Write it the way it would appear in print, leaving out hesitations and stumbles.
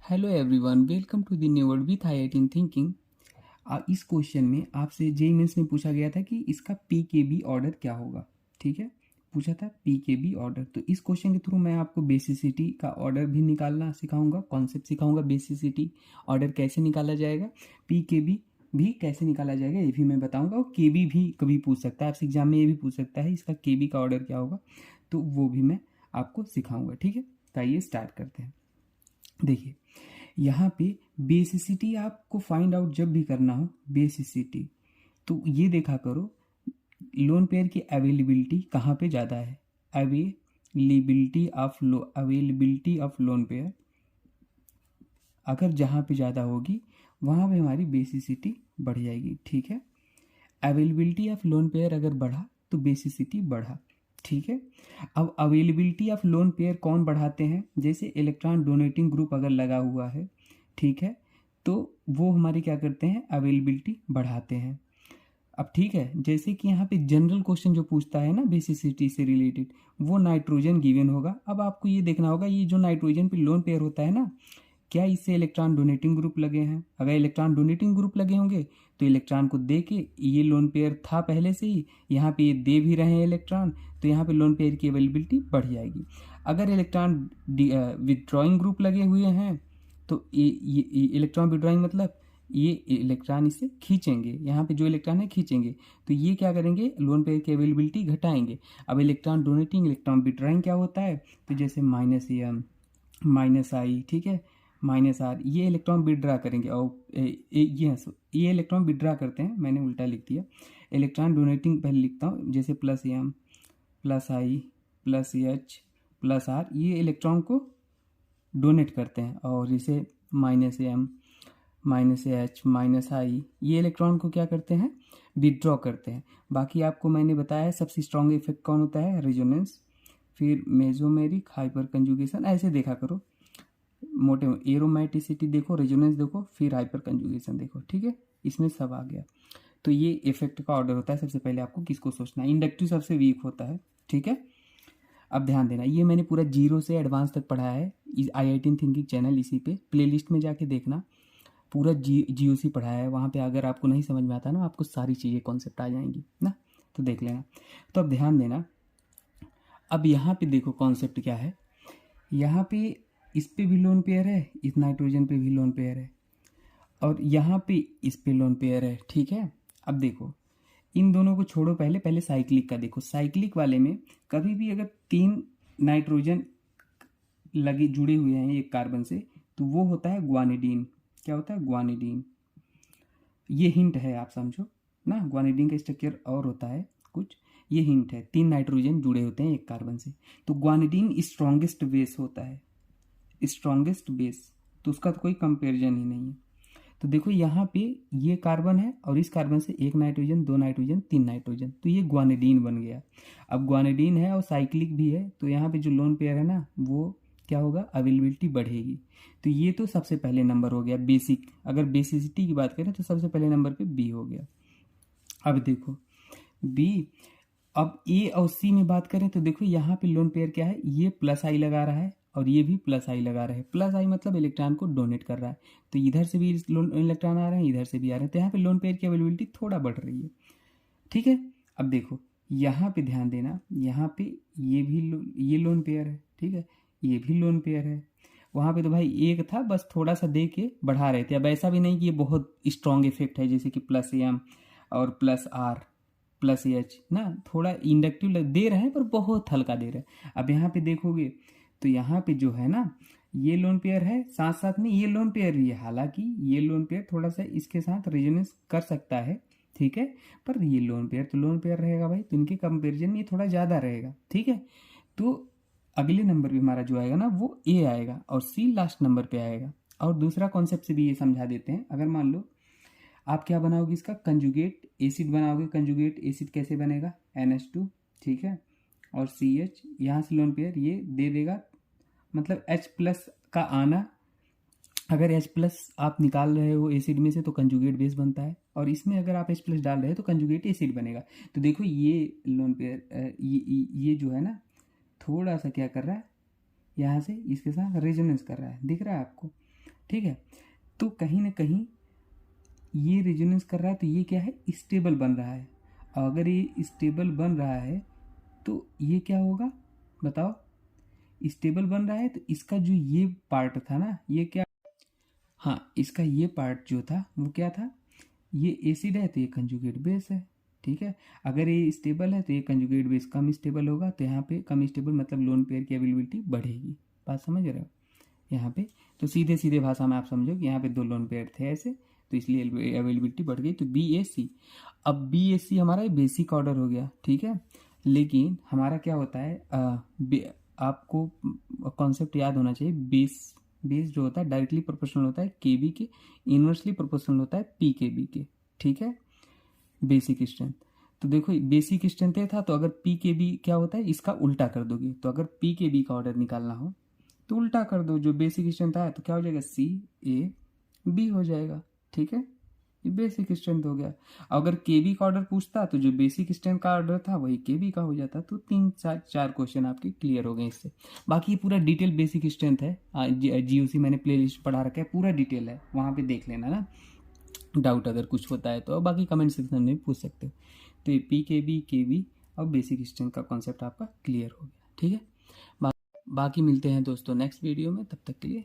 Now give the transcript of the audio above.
Hello everyone, welcome to the new word with I thinking. इस question में आपसे JEE mains में पूछा गया था कि इसका पीकेबी ऑर्डर क्या होगा। ठीक है, पूछा था पीकेबी ऑर्डर। तो इस क्वेश्चन के थ्रू मैं आपको बेसिसिटी का ऑर्डर भी निकालना सिखाऊंगा, कॉन्सेप्ट सिखाऊंगा, बेसिसिटी ऑर्डर कैसे निकाला जाएगा, पीकेबी भी कैसे निकाला जाएगा ये भी मैं बताऊंगा, और केबी भी कभी पूछ सकता है आपसे एग्जाम में, ये भी पूछ सकता है इसका केबी का ऑर्डर क्या होगा, तो वो भी मैं आपको सिखाऊंगा। ठीक है, तो आइए स्टार्ट करते हैं। देखिए, यहाँ पे बेसिसिटी आपको फाइंड आउट जब भी करना हो बेसिसिटी, तो ये देखा करो लोन पेयर की अवेलेबिलिटी कहाँ पे ज़्यादा है। अवेलेबिलिटी ऑफ लोन पेयर अगर जहाँ पे ज़्यादा होगी वहाँ पे हमारी बेसिसिटी बढ़ जाएगी। ठीक है, अवेलेबिलिटी ऑफ लोन पेयर अगर बढ़ा तो बेसिसिटी बढ़ा। ठीक है, अब अवेलेबिलिटी ऑफ लोन पेयर कौन बढ़ाते हैं, जैसे इलेक्ट्रॉन डोनेटिंग ग्रुप अगर लगा हुआ है, ठीक है, तो वो हमारे क्या करते हैं, अवेलेबिलिटी बढ़ाते हैं। अब ठीक है, जैसे कि यहाँ पे जनरल क्वेश्चन जो पूछता है ना बेसिसिटी से रिलेटेड, वो नाइट्रोजन गिवन होगा। अब आपको ये देखना होगा ये जो नाइट्रोजन पे लोन पेयर होता है ना, क्या इससे इलेक्ट्रॉन डोनेटिंग ग्रुप लगे हैं। अगर इलेक्ट्रॉन डोनेटिंग ग्रुप लगे होंगे तो इलेक्ट्रॉन को दे के, ये लोन पेयर था पहले से ही, यहाँ पे ये दे भी रहे हैं इलेक्ट्रॉन, तो यहाँ पे लोन पेयर की अवेलेबिलिटी बढ़ जाएगी। अगर इलेक्ट्रॉन विदड्रॉइंग ग्रुप लगे हुए हैं तो ये इलेक्ट्रॉन विदड्रॉइंग मतलब ये इलेक्ट्रॉन इससे खींचेंगे, यहाँ पे जो इलेक्ट्रॉन है खींचेंगे, तो ये क्या करेंगे, लोन पेयर की अवेलेबिलिटी घटाएंगे। अब इलेक्ट्रॉन डोनेटिंग इलेक्ट्रॉन विदड्रॉइंग क्या होता है, तो जैसे माइनस एम माइनस आई, ठीक है, माइनस आर, ये इलेक्ट्रॉन विड्रा करेंगे। और ये इलेक्ट्रॉन विड्रा करते हैं, मैंने उल्टा लिख दिया। इलेक्ट्रॉन डोनेटिंग पहले लिखता हूँ, जैसे plus M plus I plus H plus R, ये इलेक्ट्रॉन को डोनेट करते हैं। और इसे minus M minus H minus I, ये इलेक्ट्रॉन को क्या करते हैं, विदड्रॉ करते हैं। बाकी आपको मैंने बताया है सबसे स्ट्रॉन्ग इफेक्ट कौन होता है, रेजोनेंस, फिर मेजोमेरिक, हाइपर कंजुगेशन, ऐसे देखा करो। मोटे एरोमेटिसिटी देखो, रेजोनेंस देखो, फिर हाइपर कंजुगेशन देखो। ठीक है, इसमें सब आ गया। तो ये इफेक्ट का ऑर्डर होता है। सबसे पहले आपको किसको सोचना है, इंडक्टिव सबसे वीक होता है। ठीक है, अब ध्यान देना, ये मैंने पूरा जीरो से एडवांस तक पढ़ाया है आई थिंकिंग चैनल, इसी पे प्लेलिस्ट में जाके देखना, पूरा जीओसी पढ़ाया है वहाँ पे। अगर आपको नहीं समझ में आता ना, आपको सारी चीज़ें कॉन्सेप्ट आ जाएंगी ना, तो देख लेना। तो अब ध्यान देना, अब यहाँ पे देखो कॉन्सेप्ट क्या है। यहाँ पे इस पे भी लोन पेयर है, इस नाइट्रोजन पे भी लोन पेयर है, और यहाँ पे इस पे लोन पेयर है। ठीक है, अब देखो इन दोनों को छोड़ो, पहले पहले साइक्लिक का देखो। साइक्लिक वाले में कभी भी अगर तीन नाइट्रोजन लगे जुड़े हुए हैं एक कार्बन से, तो वो होता है ग्वानिडीन। क्या होता है, ग्वानिडीन। ये हिंट है, आप समझो ना, ग्वानिडीन का स्ट्रक्चर और होता है कुछ, ये हिंट है। तीन नाइट्रोजन जुड़े होते हैं एक कार्बन से, तो ग्वानिडीन स्ट्रॉन्गेस्ट बेस होता है, स्ट्रॉन्गेस्ट बेस, तो उसका तो कोई कंपेरिजन ही नहीं है। तो देखो यहाँ पे ये कार्बन है, और इस कार्बन से एक नाइट्रोजन, दो नाइट्रोजन, तीन नाइट्रोजन, तो ये ग्वानिडीन बन गया। अब ग्वानिडीन है और साइक्लिक भी है, तो यहाँ पे जो लोन पेयर है ना, वो क्या होगा, अवेलेबिलिटी बढ़ेगी। तो ये तो सबसे पहले नंबर हो गया बेसिक। अगर बेसिसिटी की बात करें तो सबसे पहले नंबर पे बी हो गया। अब देखो बी, अब ए और सी में बात करें तो देखो यहाँ पे लोन पेयर क्या है, ये प्लस आई लगा रहा है और ये भी प्लस आई लगा रहा है। प्लस आई मतलब इलेक्ट्रॉन को डोनेट कर रहा है, तो इधर से भी इलेक्ट्रॉन आ रहे हैं, इधर से भी आ रहे हैं, तो यहाँ पे लोन पेयर की अवेलेबिलिटी थोड़ा बढ़ रही है। ठीक है, अब देखो यहाँ पे ध्यान देना, यहाँ पे ये भी ये लोन पेयर है, ठीक है, ये भी लोन पेयर है। वहाँ पे तो भाई एक था, बस थोड़ा सा दे के बढ़ा रहे थे। अब ऐसा भी नहीं कि ये बहुत स्ट्रॉन्ग इफेक्ट है, जैसे कि प्लस एम और प्लस आर प्लस एच ना, थोड़ा इंडक्टिव दे रहे हैं पर बहुत हल्का दे रहे हैं। अब यहाँ पे देखोगे तो यहाँ पे जो है ना, ये लोन पेयर है, साथ साथ में ये लोन पेयर भी है। हालांकि ये लोन पेयर थोड़ा सा इसके साथ रेजोनेंस कर सकता है, ठीक है, पर ये लोन पेयर तो लोन पेयर रहेगा भाई, तो इनके कंपेरिजन में ये थोड़ा ज़्यादा रहेगा। ठीक है, तो अगले नंबर पे हमारा जो आएगा ना वो ए आएगा, और सी लास्ट नंबर पे आएगा। और दूसरा कॉन्सेप्ट से भी ये समझा देते हैं। अगर मान लो आप क्या बनाओगे, इसका कंजुगेट एसिड बनाओगे। कंजुगेट एसिड कैसे बनेगा, NH2, ठीक है, और CH, यहाँ से लोन पेयर ये दे देगा, मतलब H प्लस का आना। अगर H प्लस आप निकाल रहे हो एसिड में से तो कंजुगेट बेस बनता है, और इसमें अगर आप H प्लस डाल रहे हो तो कंजुगेट एसिड बनेगा। तो देखो ये लोन पेयर ये जो है ना, थोड़ा सा क्या कर रहा है, यहाँ से इसके साथ रेजोनेंस कर रहा है, दिख रहा है आपको। ठीक है। तो कहीं ना कहीं ये रेजोनेंस कर रहा है, तो ये क्या है, स्टेबल बन रहा है। अगर ये स्टेबल बन रहा है तो ये क्या होगा बताओ, स्टेबल बन रहा है तो इसका जो ये पार्ट था ना, ये क्या, हाँ इसका ये पार्ट जो था वो क्या था, ये एसिड है तो ये कंजुगेट बेस है। ठीक है, अगर ये स्टेबल है तो ये कंजुगेट बेस कम स्टेबल होगा, तो यहाँ पे कम स्टेबल मतलब लोन पेयर की अवेलेबिलिटी बढ़ेगी। बात समझ रहे हो यहाँ पे। तो सीधे सीधे भाषा में आप समझो कि यहाँ पे 2 लोन पेयर थे ऐसे, तो इसलिए अवेलेबिलिटी बढ़ गई। तो BAC, अब BAC हमारा बेसिक ऑर्डर हो गया, ठीक है। लेकिन हमारा क्या होता है, आपको कॉन्सेप्ट याद होना चाहिए, बेस जो होता है डायरेक्टली प्रोपोर्शनल होता है KB के, इनवर्सली प्रोपोर्शनल होता है PKB के। ठीक है, बेसिक स्ट्रेंथ। तो देखो बेसिक स्ट्रेंथ था, तो अगर PKB क्या होता है, इसका उल्टा कर दोगे, तो अगर PKB का ऑर्डर निकालना हो तो उल्टा कर दो, जो बेसिक स्ट्रेंथ आया तो क्या हो जाएगा, CAB हो जाएगा। ठीक है, ये बेसिक स्ट्रेंथ हो गया। अगर KB का ऑर्डर पूछता तो जो बेसिक स्ट्रेंथ का ऑर्डर था वही KB का हो जाता। तो 3 4 क्वेश्चन आपके क्लियर हो गए इससे। बाकी ये पूरा डिटेल बेसिक स्ट्रेंथ है, GOC मैंने प्लेलिस्ट पढ़ा रखा है, पूरा डिटेल है, वहाँ पे देख लेना ना, डाउट अगर कुछ होता है तो। बाकी कमेंट सेक्शन में भी पूछ सकते हो। तो ये PKB KB और बेसिक स्ट्रेंथ का कॉन्सेप्ट आपका क्लियर हो गया। ठीक है, बाकी मिलते हैं दोस्तों नेक्स्ट वीडियो में, तब तक के लिए